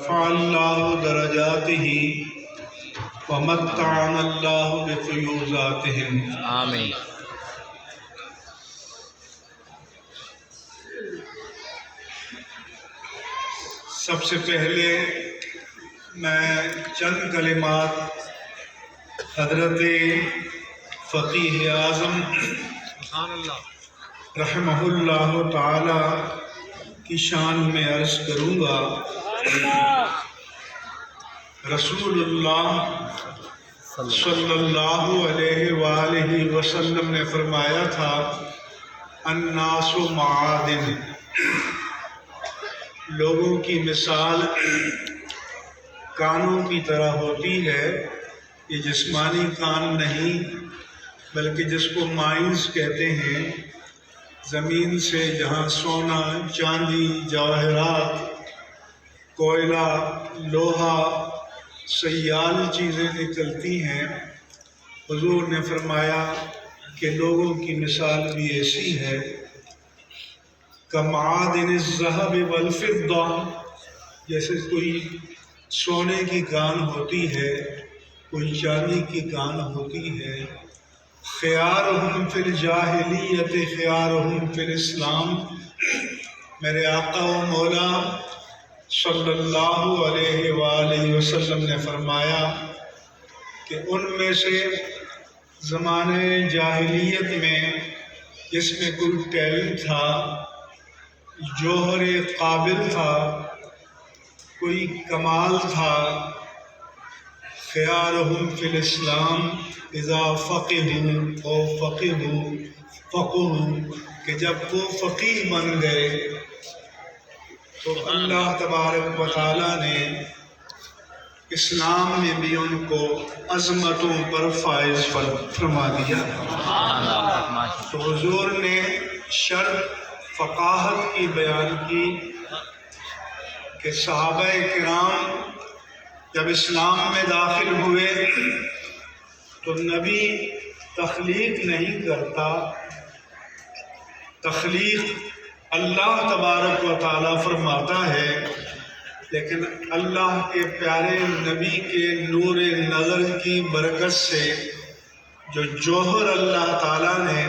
ورفع اللہ درجاتہ ومتعنا اللہ بفیوزاتہم۔ آمین۔ سب سے پہلے میں چند کلمات حضرت فقیہ اعظم رحمہ اللہ تعالی کی شان میں عرض کروں گا۔ رسول اللہ صلی اللہ علیہ وآلہ وسلم نے فرمایا تھا الناس معادن، لوگوں کی مثال کانوں کی طرح ہوتی ہے۔ یہ جسمانی کان نہیں بلکہ جس کو مائنز کہتے ہیں، زمین سے جہاں سونا، چاندی، جواہرات، کوئلہ، لوہا، سیال چیزیں نکلتی ہیں۔ حضور نے فرمایا کہ لوگوں کی مثال بھی ایسی ہے کمعادن الذہب والفضہ، جیسے کوئی سونے کی کان ہوتی ہے، کوئی چاندی کی کان ہوتی ہے۔ خیارہم فی الجاہلیت خیارہم فی الاسلام، میرے آقا و مولا صلی اللہ علیہ وآلہ وسلم نے فرمایا کہ ان میں سے زمانے جاہلیت میں جس میں کوئی ٹیلنٹ تھا، جوہر قابل تھا، کوئی کمال تھا، خیارہم فی الاسلام اذا فقہوا او فقہوا، کہ جب وہ فقیہ بن گئے تو اللہ تبارک و تعالیٰ نے اسلام میں بھی ان کو عظمتوں پر فائز فرما دیا۔ تو حضور نے شرط فقاہت کی بیان کی کہ صحابہ کرام جب اسلام میں داخل ہوئے تو نبی تخلیق نہیں کرتا، تخلیق اللہ تبارک و تعالیٰ فرماتا ہے، لیکن اللہ کے پیارے نبی کے نور نظر کی برکت سے جو جوہر اللہ تعالیٰ نے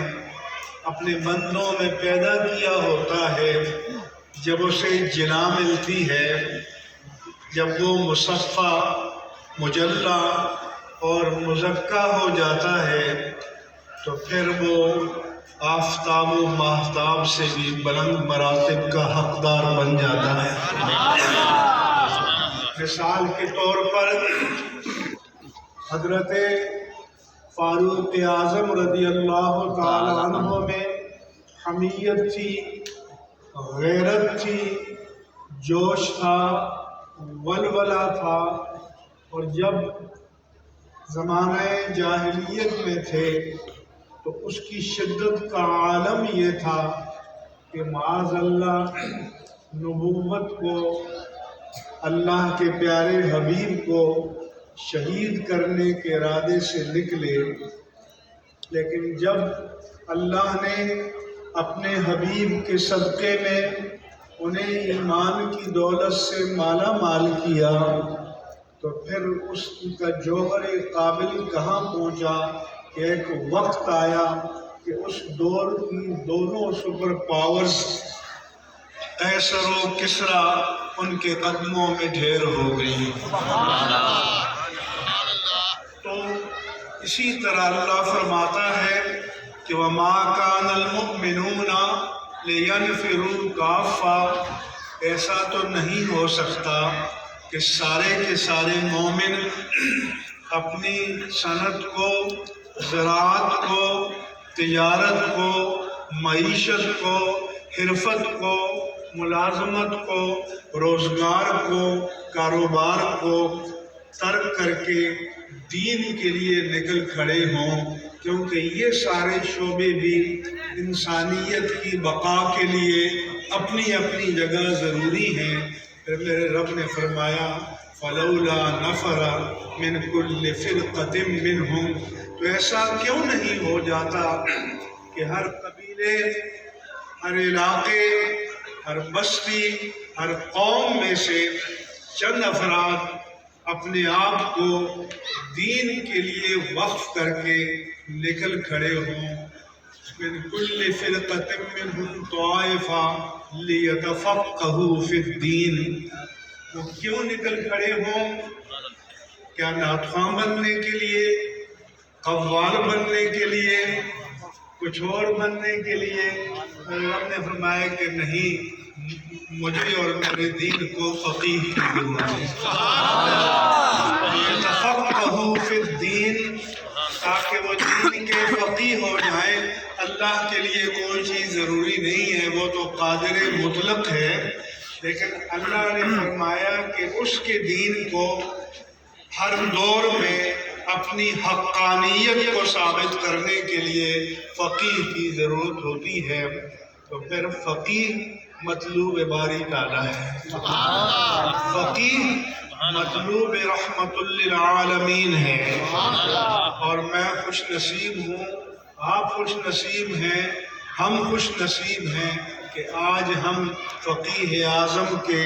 اپنے بندوں میں پیدا کیا ہوتا ہے، جب اسے جلا ملتی ہے، جب وہ مصفہ، مجلہ اور مزکہ ہو جاتا ہے تو پھر وہ آفتاب و ماہتاب سے بھی بلند مراتب کا حقدار بن جاتا ہے۔ مثال کے طور پر حضرت فاروق اعظم رضی اللہ تعالی عنہ میں حمیت تھی، غیرت تھی، جوش تھا، ولولہ تھا، اور جب زمانہ جاہلیت میں تھے تو اس کی شدت کا عالم یہ تھا کہ معاذ اللہ نبوت کو، اللہ کے پیارے حبیب کو شہید کرنے کے ارادے سے نکلے، لیکن جب اللہ نے اپنے حبیب کے صدقے میں انہیں ایمان کی دولت سے مالا مال کیا تو پھر اس کا جوہر قابل کہاں پہنچا کہ ایک وقت آیا کہ اس دور کی دونوں سپر پاورز قیصر و کسریٰ ان کے قدموں میں ڈھیر ہو گئی۔ تو اسی طرح اللہ فرماتا ہے کہ وَمَا كَانَ الْمُؤْمِنُونَ لِيَنْفِرُوا كَافَّةً، ایسا تو نہیں ہو سکتا کہ سارے کے سارے مومن اپنی صنعت کو، زراعت کو، تجارت کو، معیشت کو، حرفت کو، ملازمت کو، روزگار کو، کاروبار کو ترک کر کے دین کے لیے نکل کھڑے ہوں، کیونکہ یہ سارے شعبے بھی انسانیت کی بقا کے لیے اپنی اپنی جگہ ضروری ہیں۔ پھر میرے رب نے فرمایا فَلَوْلَا نَفَرَ مِنْ كُلِّ فِرْقَةٍ مِّنْهُمْ، تو ایسا کیوں نہیں ہو جاتا کہ ہر قبیلے، ہر علاقے، ہر بستی، ہر قوم میں سے چند افراد اپنے آپ کو دین کے لیے وقف کر کے نکل کھڑے ہوں، من کل فرقۃ منہم طائفہ لیتفقہوا فی الدین، وہ کیوں نکل کھڑے ہوں؟ کیا نعت خواں بننے کے لیے، قوال بننے کے لیے، کچھ اور بننے کے لیے؟ رب نے فرمایا کہ نہیں، مجھے اور میرے دین کو فقیہ کی ضرورت ہے، یتفقہوا فی الدین، تاکہ وہ دین کے فقیہ ہو جائیں۔ اللہ کے لیے کوئی چیز ضروری نہیں ہے، وہ تو قادر مطلق ہے، لیکن اللہ نے فرمایا کہ اس کے دین کو ہر دور میں اپنی حقانیت کو ثابت کرنے کے لیے فقیہ کی ضرورت ہوتی ہے، تو پھر فقیہ مطلوب باری تعالیٰ ہے، فقیہ مطلوب رحمت للعالمین ہے۔ اور میں خوش نصیب ہوں، آپ خوش نصیب ہیں، ہم خوش نصیب ہیں کہ آج ہم فقیہ اعظم کے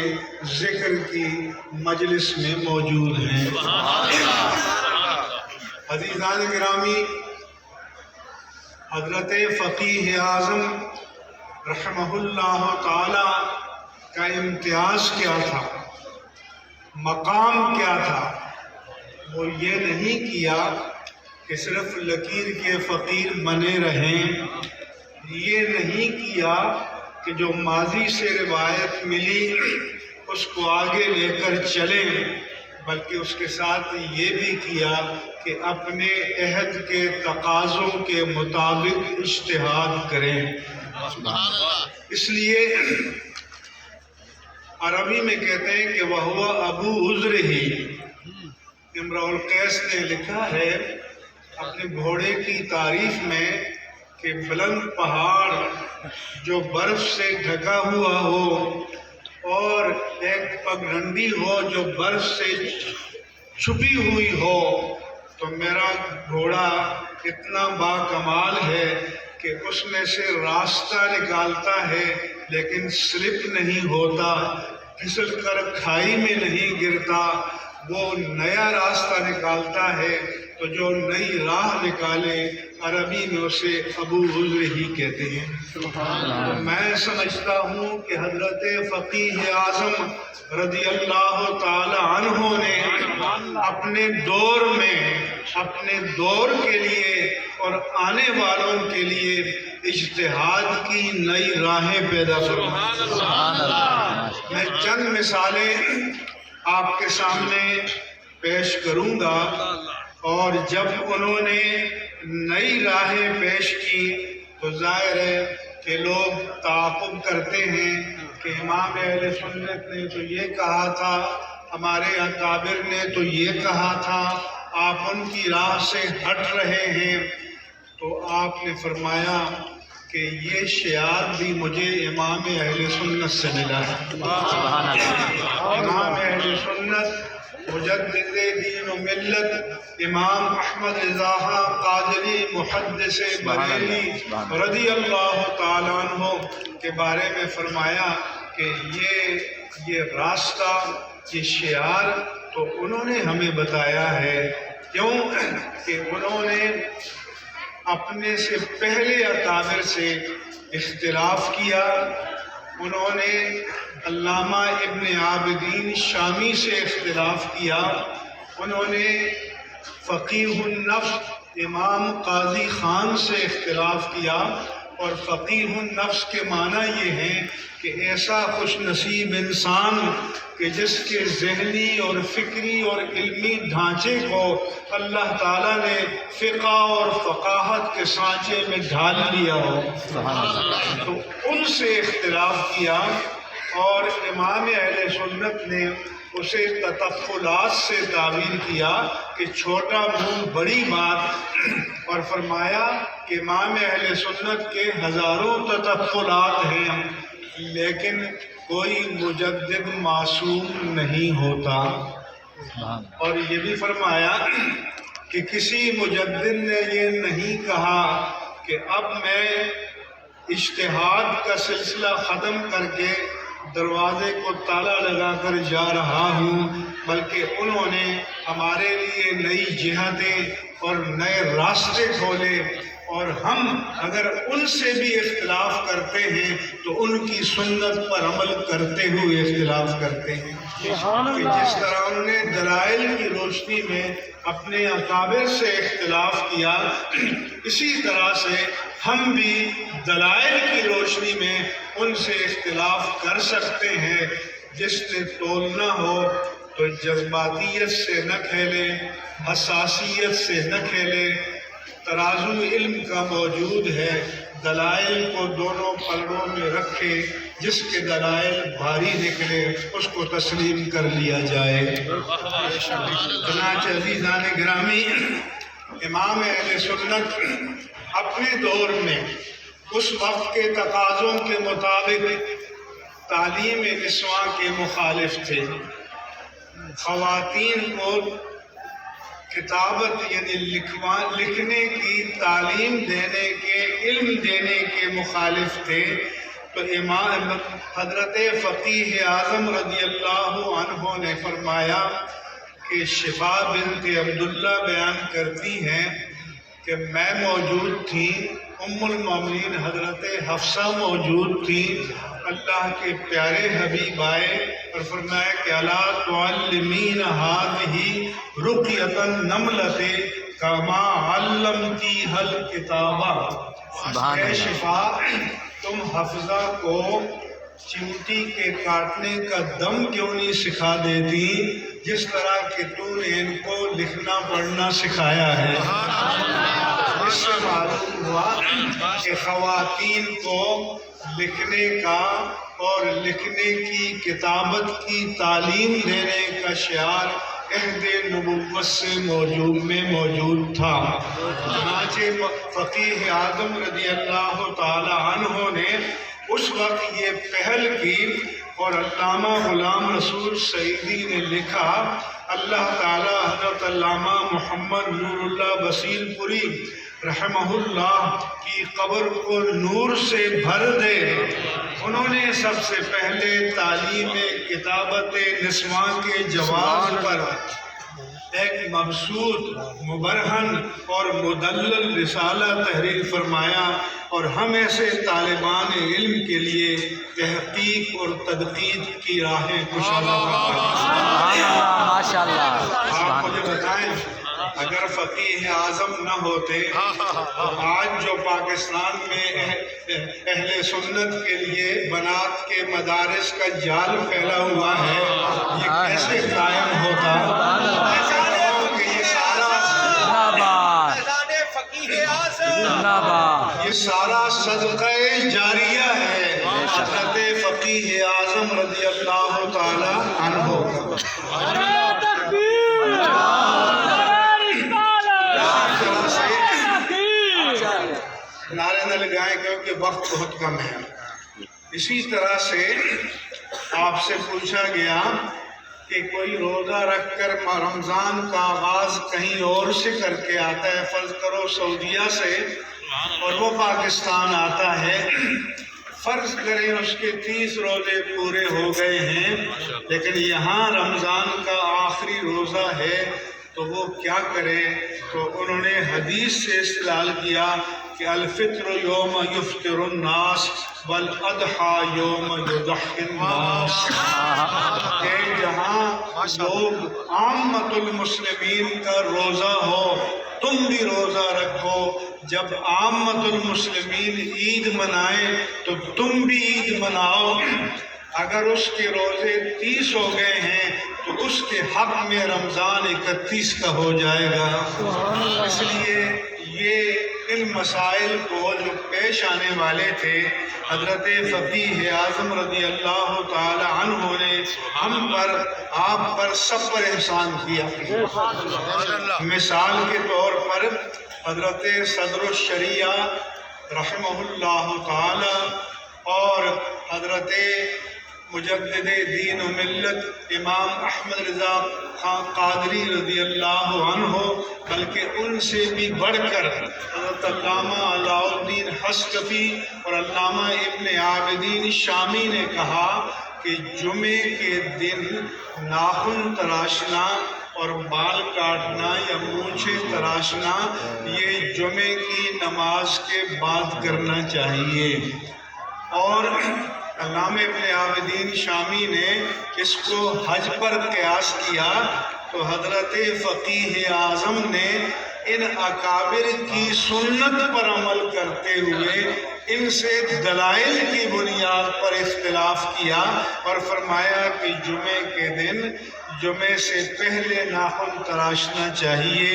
ذکر کی مجلس میں موجود ہیں۔ عزیزان گرامی، حضرت فقیہ اعظم رحمہ اللہ تعالی کا امتیاز کیا تھا، مقام کیا تھا؟ وہ یہ نہیں کیا کہ صرف لکیر کے فقیر بنے رہیں، یہ نہیں کیا کہ جو ماضی سے روایت ملی اس کو آگے لے کر چلیں، بلکہ اس کے ساتھ یہ بھی کیا کہ اپنے عہد کے تقاضوں کے مطابق اجتہاد کریں۔ اس لیے عربی میں کہتے ہیں کہ وَهُوَ أَبُو عُذْرِهِ، امرؤ القیس نے لکھا ہے اپنے گھوڑے کی تعریف میں کہ بلند پہاڑ جو برف سے ڈھکا ہوا ہو اور ایک پگڈنڈی ہو جو برف سے چھپی ہوئی ہو، تو میرا گھوڑا اتنا باکمال ہے کہ اس میں سے راستہ نکالتا ہے لیکن سلپ نہیں ہوتا، پھسل کر کھائی میں نہیں گرتا، وہ نیا راستہ نکالتا ہے۔ تو جو نئی راہ نکالے عربی میں اسے ابو عذر ہی کہتے ہیں۔ تو میں سمجھتا ہوں کہ حضرت فقیہ اعظم رضی اللہ تعالی عنہ نے اپنے دور میں، اپنے دور کے لیے اور آنے والوں کے لیے اجتہاد کی نئی راہیں پیدا فرمائیں۔ میں چند مثالیں آپ کے سامنے پیش کروں گا، اور جب انہوں نے نئی راہیں پیش کی تو ظاہر ہے کہ لوگ تعاقب کرتے ہیں کہ امام اہل سنت نے تو یہ کہا تھا، ہمارے اکابر نے تو یہ کہا تھا، آپ ان کی راہ سے ہٹ رہے ہیں۔ تو آپ نے فرمایا کہ یہ شعار بھی مجھے امام اہل سنت سے ملا ہے۔ امام اہل سنت مجدد دین و ملت امام احمد رضا قادری محدث بریلی رضی اللہ تعالیٰ عنہ کے بارے میں فرمایا کہ یہ راستہ، یہ شعار تو انہوں نے ہمیں بتایا ہے۔ کیوں کہ انہوں نے اپنے سے پہلے اکابر سے اختلاف کیا، انہوں نے علامہ ابن عابدین شامی سے اختلاف کیا، انہوں نے فقیہ النفس امام قاضی خان سے اختلاف کیا، اور فقیہ النفس کے معنی یہ ہیں کہ ایسا خوش نصیب انسان کہ جس کے ذہنی اور فکری اور علمی ڈھانچے کو اللہ تعالیٰ نے فقہ اور فقاہت کے سانچے میں ڈھال لیا ہو، تو ان سے اختلاف کیا، اور امام اہل سنت نے اسے تطفلات سے تعبیر کیا کہ چھوٹا منہ بڑی بات، اور فرمایا کہ امام اہل سنت کے ہزاروں تطفلات ہیں لیکن کوئی مجدد معصوم نہیں ہوتا۔ اور یہ بھی فرمایا کہ کسی مجدد نے یہ نہیں کہا کہ اب میں اجتہاد کا سلسلہ ختم کر کے دروازے کو تالا لگا کر جا رہا ہوں، بلکہ انہوں نے ہمارے لیے نئی جہتیں اور نئے راستے کھولے، اور ہم اگر ان سے بھی اختلاف کرتے ہیں تو ان کی سنت پر عمل کرتے ہوئے اختلاف کرتے ہیں کہ جس طرح انہوں نے دلائل کی روشنی میں اپنے اکابر سے اختلاف کیا، اسی طرح سے ہم بھی دلائل کی روشنی میں ان سے اختلاف کر سکتے ہیں۔ جس نے تولنا ہو تو جذباتیت سے نہ کھیلے، حساسیت سے نہ کھیلے، ترازو علم کا موجود ہے، دلائل کو دونوں پلڑوں میں رکھے، جس کے دلائل بھاری نکلے اس کو تسلیم کر لیا جائے۔ چنانچہ عزیزان گرامی، امام اہل سنت اپنے دور میں اس وقت کے تقاضوں کے مطابق تعلیم نسواں کے مخالف تھے۔ خواتین کو کتابت یعنی لکھنے کی تعلیم دینے کے، علم دینے کے مخالف تھے۔ تو امام حضرت فقیہ اعظم رضی اللہ عنہ نے فرمایا کہ شفا بنت عبداللہ بیان کرتی ہیں کہ میں موجود تھی، ام المومنین حضرت حفصہ موجود تھی، اللہ کے پیارے حبیب آئے اور فرمایا کہ الا تعلمین هذه رقیۃ النملۃ کما علمتیھا الکتابہ۔ اے شفا، تم حفظہ کو چیونٹی کے کاٹنے کا دم کیوں نہیں سکھا دیتی جس طرح کہ تو نے ان کو لکھنا پڑھنا سکھایا ہے۔ اس سے معلوم ہوا کہ خواتین کو لکھنے کا اور لکھنے کی، کتابت کی تعلیم دینے کا شعار عہد نبوت سے موجود تھا۔ چنانچہ فقیہ اعظم رضی اللہ تعالی عنہ نے اس وقت یہ پہل کی، اور علامہ غلام رسول سعیدی نے لکھا، اللہ تعالی حضرت علامہ محمد نور اللہ بصیر پوری رحمہ اللہ کی قبر کو نور سے بھر دے۔ انہوں نے سب سے پہلے تعلیم کتابت نسواں کے جواز پر ایک مبسوط، مبرہن اور مدلل رسالہ تحریر فرمایا، اور ہم ایسے طالبان علم کے لیے تحقیق اور تدقیق کی راہیں کشادہ فرمایا۔ آپ مجھے بتائیں، اگر فقیہ اعظم نہ ہوتے تو آج جو پاکستان میں اہل سنت کے لیے بنات کے مدارس کا جال پھیلا ہوا ہے، یہ کیسے قائم ہوتا؟ یہ سارا صدقہ جاریہ ہے حضرت فقیہ اعظم رضی اللہ تعالی عنہ۔ نعرے نہ لگائیں کیونکہ وقت بہت کم ہے۔ اسی طرح سے آپ سے پوچھا گیا کہ کوئی روزہ رکھ کر رمضان کا آغاز کہیں اور سے کر کے آتا ہے، فرض کرو سعودیہ سے، اور وہ پاکستان آتا ہے، فرض کریں اس کے 30 روزے پورے ہو گئے ہیں، لیکن یہاں رمضان کا آخری روزہ ہے تو وہ کیا کرے؟ تو انہوں نے حدیث سے استدلال کیا کہ الفطر یوم یفطر الناس والاضحی یوم یضحی الناس، کہ جہاں لوگ عامت المسلمین کا روزہ ہو تم بھی روزہ رکھو، جب عامت المسلمین عید منائیں تو تم بھی عید مناؤ۔ اگر اس کے روزے 30 ہو گئے ہیں تو اس کے حق میں رمضان 31 کا ہو جائے گا۔ اس لیے یہ ان مسائل کو جو پیش آنے والے تھے، حضرت فقیہ اعظم رضی اللہ تعالی عنہ نے ہم پر، آپ پر، سب پر احسان کیا۔ مثال کے طور پر حضرت صدر الشریعہ رحمہ اللہ تعالی اور حضرت مجدد دین و ملت امام احمد رضا خان قادری رضی اللہ عنہ، بلکہ ان سے بھی بڑھ کر حضرت علامہ علاء الدین حصکفی اور علامہ ابن عابدین شامی نے کہا کہ جمعے کے دن ناخن تراشنا اور بال کاٹنا یا مونچھیں تراشنا یہ جمعے کی نماز کے بعد کرنا چاہیے۔ اور علامہ ابن عابدین شامی نے اس کو حج پر قیاس کیا تو حضرت فقیہ اعظم نے ان اکابر کی سنت پر عمل کرتے ہوئے ان سے دلائل کی بنیاد پر اختلاف کیا اور فرمایا کہ جمعے کے دن جمعے سے پہلے ناخن تراشنا چاہیے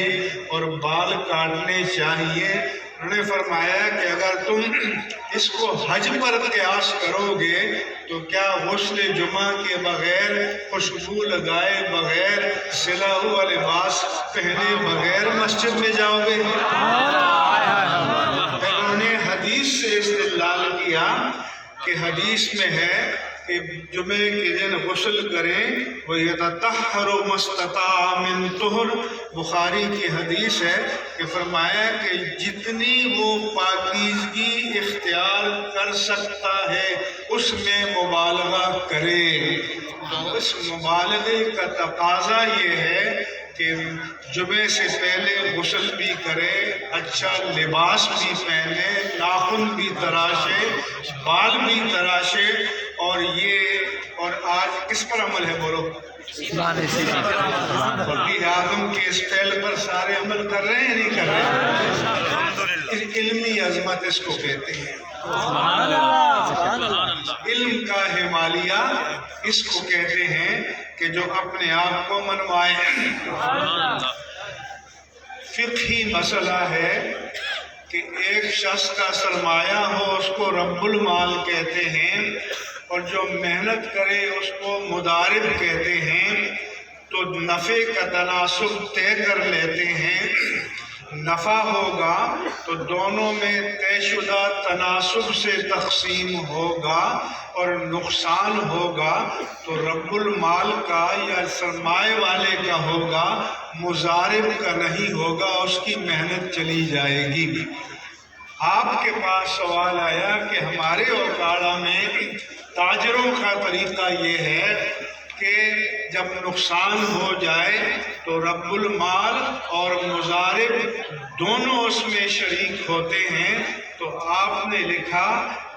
اور بال کاٹنے چاہیے۔ انہوں نے فرمایا کہ اگر تم اس کو حج پر قیاس کرو گے تو کیا غسل جمعہ کے بغیر، خوشبو لگائے بغیر، سلا ہوا لباس پہنے بغیر مسجد میں جاؤ گے؟ انہوں نے حدیث سے استدلال کیا کہ حدیث میں ہے کہ جمعے کے دن غسل کریں وَيَتَطَهَّرُ مَا اسْتَطَاعَ مِن طُهُرٍ، بخاری کی حدیث ہے کہ فرمایا کہ جتنی وہ پاکیزگی اختیار کر سکتا ہے اس میں مبالغہ کرے۔ اس مبالغے کا تقاضا یہ ہے کہ جمعے سے پہلے غسل بھی کرے، اچھا لباس بھی پہنے، ناخن بھی تراشے، بال بھی تراشے، اور آج کس پر عمل ہے بولو؟ فقیہ اعظم کے اس فعل پر سارے عمل کر رہے ہیں نہیں کر رہے؟ علمی عظمت اس کو کہتے ہیں، علم کا ہمالیہ اس کو کہتے ہیں کہ جو اپنے آپ کو منوائے۔ فقہی مسئلہ ہے کہ ایک شخص کا سرمایہ ہو اس کو رب المال کہتے ہیں، اور جو محنت کرے اس کو مضارب کہتے ہیں۔ تو نفع کا تناسب طے کر لیتے ہیں، نفع ہوگا تو دونوں میں طے شدہ تناسب سے تقسیم ہوگا، اور نقصان ہوگا تو رب المال کا یا سرمایہ والے کا ہوگا، مضارب کا نہیں ہوگا، اس کی محنت چلی جائے گی۔ آپ کے پاس سوال آیا کہ ہمارے اوقاڑہ میں تاجروں کا طریقہ یہ ہے کہ جب نقصان ہو جائے تو رب المال اور مضارب دونوں اس میں شریک ہوتے ہیں۔ تو آپ نے لکھا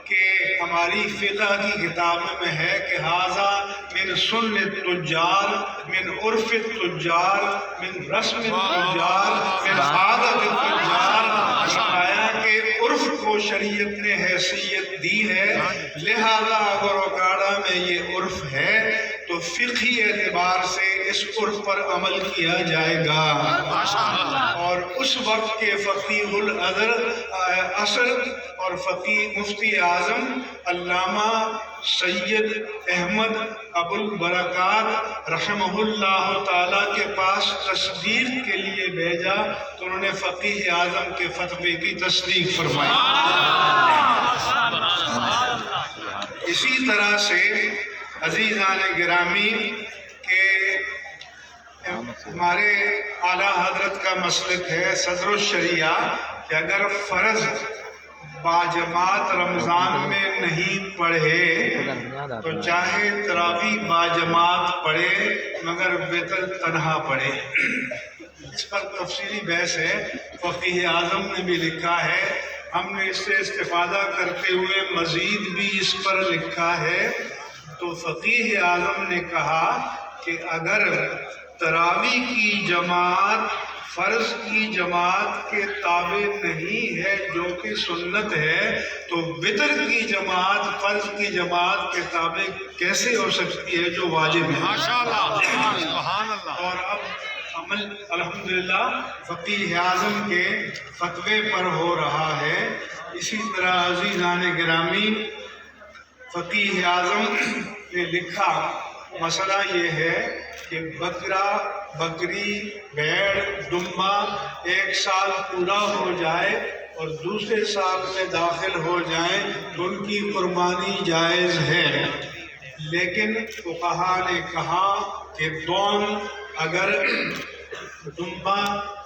کہ ہماری فقہ کی کتابوں میں ہے کہ ھذا من سن التجار، من عرف التجار، من رسم التجار، من عادت التجار۔ آیا کہ عرف کو شریعت نے حیثیت دی ہے، لہذا اگر اوکاڑا میں یہ عرف ہے تو فقہی اعتبار سے اس عرف پر عمل کیا جائے گا۔ اور اس وقت کے فقیہ العصر اور فقیہ مفتی اعظم علامہ سید احمد ابو البرکات رحمہ اللہ تعالیٰ کے پاس تصدیق کے لیے بھیجا تو انہوں نے فقیہ اعظم کے فتوے کی تصدیق فرمائی۔ اسی طرح سے عزیزان گرامی کہ ہمارے اعلیٰ حضرت کا مسلک ہے صدر الشریعہ کہ اگر فرض باجماعت رمضان میں نہیں پڑھے تو چاہے تراویح باجماعت پڑھے مگر وتر تنہا پڑھے۔ اس پر تفصیلی بحث ہے، فقیہ اعظم نے بھی لکھا ہے، ہم نے اس سے استفادہ کرتے ہوئے مزید بھی اس پر لکھا ہے۔ تو فقیہ اعظم نے کہا کہ اگر تراویح کی جماعت فرض کی جماعت کے تابع نہیں ہے جو کہ سنت ہے تو وتر کی جماعت فرض کی جماعت کے تابع کیسے ہو سکتی ہے جو واجب ہے؟ اور اب عمل الحمدللہ فقیہ اعظم کے فتوے پر ہو رہا ہے۔ اسی طرح عزیزان گرامی فقیہ اعظم نے لکھا مسئلہ یہ ہے کہ بکرا، بکری، بھیڑ، دمبا ایک سال پورا ہو جائے اور دوسرے سال میں داخل ہو جائیں تو ان کی قربانی جائز ہے، لیکن فقہا نے کہا کہ دون اگر دمبا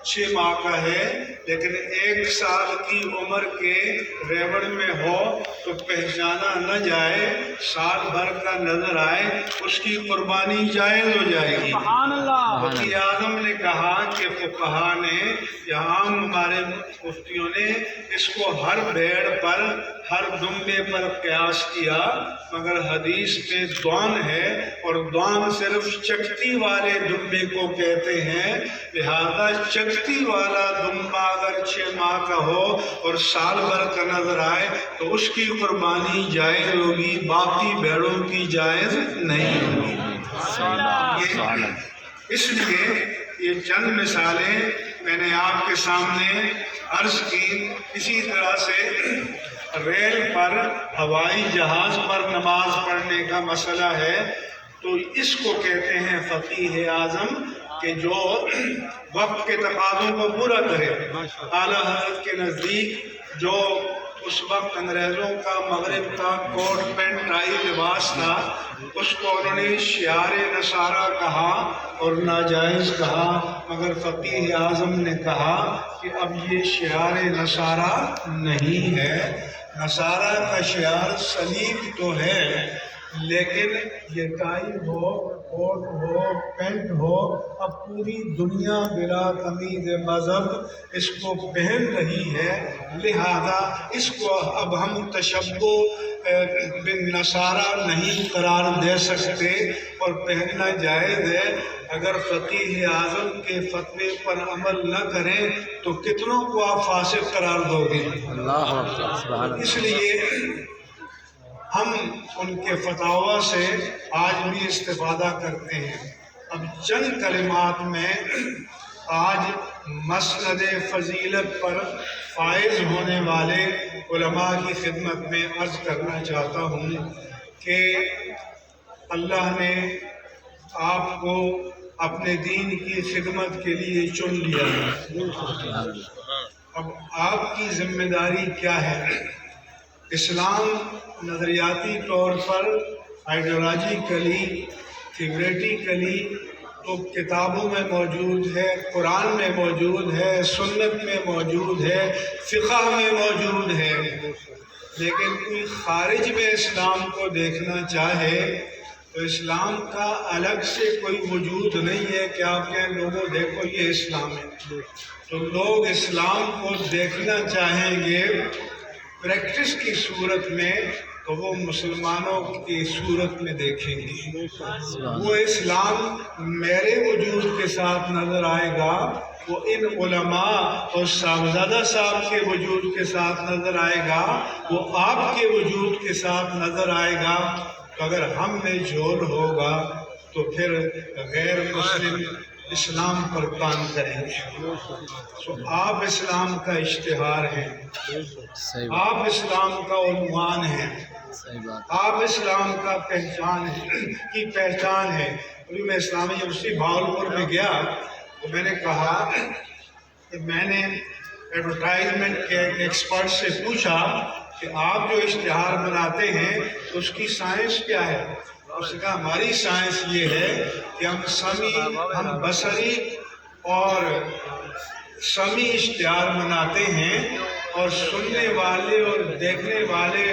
6 ماہ کا ہے لیکن 1 سال کی عمر کے ریوڑ میں ہو تو پہچانا نہ جائے، سال بھر کا نظر آئے، اس کی قربانی جائز ہو جائے گی۔ وفی اعظم نے کہا کہ فقہا نے یا عام ہمارے مفتیوں نے اس کو ہر بھیڑ پر، ہر دمبے پر قیاس کیا، مگر حدیث میں دون ہے اور دون صرف چکتی والے دمبے کو کہتے ہیں، لہذا چکتی والا دمبا اگر 6 ماہ کا ہو اور سال بھر کا نظر آئے تو اس کی قربانی جائز ہوگی، باقی بھیڑوں کی جائز نہیں ہوگی۔ اس لیے یہ چند مثالیں میں نے آپ کے سامنے عرض کی۔ اسی طرح سے ریل پر، ہوائی جہاز پر نماز پڑھنے کا مسئلہ ہے تو اس کو کہتے ہیں فقیہ اعظم کہ جو وقت کے تقاضوں کو پورا کرے۔ اعلیٰ حضرت کے نزدیک جو اس وقت انگریزوں کا مغرب کا کوٹ پینٹ ٹائی لباس تھا، اس کو انہوں نے شعار نصارہ کہا اور ناجائز کہا، مگر فقیہ اعظم نے کہا کہ اب یہ شعار نصارہ نہیں ہے۔ نصارہ کا شعار صلیب تو ہے لیکن یہ ٹائی ہو، کوٹ ہو، پینٹ ہو، اب پوری دنیا بلا تمیز مذہب اس کو پہن رہی ہے، لہذا اس کو اب ہم تشبہ بالنصارہ نہیں قرار دے سکتے اور پہننا جائز ہے۔ اگر فقیہ اعظم کے فتوے پر عمل نہ کریں تو کتنوں کو آپ فاسق قرار دو گے؟ اس لیے ہم ان کے فتاوی سے آج بھی استفادہ کرتے ہیں۔ اب چند کلمات میں آج مسند فضیلت پر فائز ہونے والے علماء کی خدمت میں عرض کرنا چاہتا ہوں کہ اللہ نے آپ کو اپنے دین کی خدمت کے لیے چن لیا ہے۔ اب آپ کی ذمہ داری کیا ہے؟ اسلام نظریاتی طور پر، آئیڈیالوجیکلی، تھیوریٹیکلی تو کتابوں میں موجود ہے، قرآن میں موجود ہے، سنت میں موجود ہے، فقہ میں موجود ہے، لیکن کوئی خارج میں اسلام کو دیکھنا چاہے تو اسلام کا الگ سے کوئی وجود نہیں ہے کہ آپ کہیں لوگوں دیکھو یہ اسلام ہے۔ تو لوگ اسلام کو دیکھنا چاہیں گے پریکٹس کی صورت میں تو وہ مسلمانوں کی صورت میں دیکھیں گے۔ وہ اسلام میرے وجود کے ساتھ نظر آئے گا، وہ ان علماء اور صاحبزادہ صاحب کے وجود کے ساتھ نظر آئے گا، وہ آپ کے وجود کے ساتھ نظر آئے گا۔ اگر ہم میں جھول ہوگا تو پھر غیر مسلم اسلام پر کام کریں گے۔ تو آپ اسلام کا اشتہار ہیں، آپ اسلام کا عنوان ہیں، آپ اسلام کا پہچان ہے۔ ابھی میں اسلامی یونیورسٹی بھاولپور میں گیا تو میں نے کہا کہ میں نے ایڈورٹائزمنٹ کے ایکسپرٹ سے پوچھا کہ آپ جو اشتہار بناتے ہیں اس کی سائنس کیا ہے؟ اس نے کہا ہماری سائنس یہ ہے کہ ہم بصری اور سمیع اشتہار بناتے ہیں اور سننے والے اور دیکھنے والے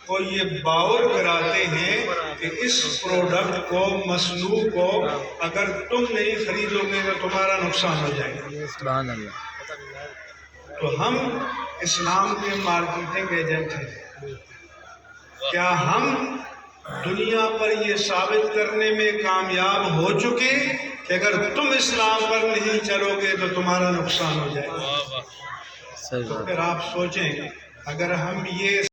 کو یہ باور کراتے ہیں کہ اس پروڈکٹ کو، مصنوع کو اگر تم نہیں خریدو گے تو تمہارا نقصان ہو جائے گا۔ سبحان اللہ۔ تو ہم اسلام کے مارکیٹنگ ایجنٹ ہیں۔ کیا ہم دنیا پر یہ ثابت کرنے میں کامیاب ہو چکے کہ اگر تم اسلام پر نہیں چلو گے تو تمہارا نقصان ہو جائے گا؟ تو پھر آپ سوچیں اگر ہم یہ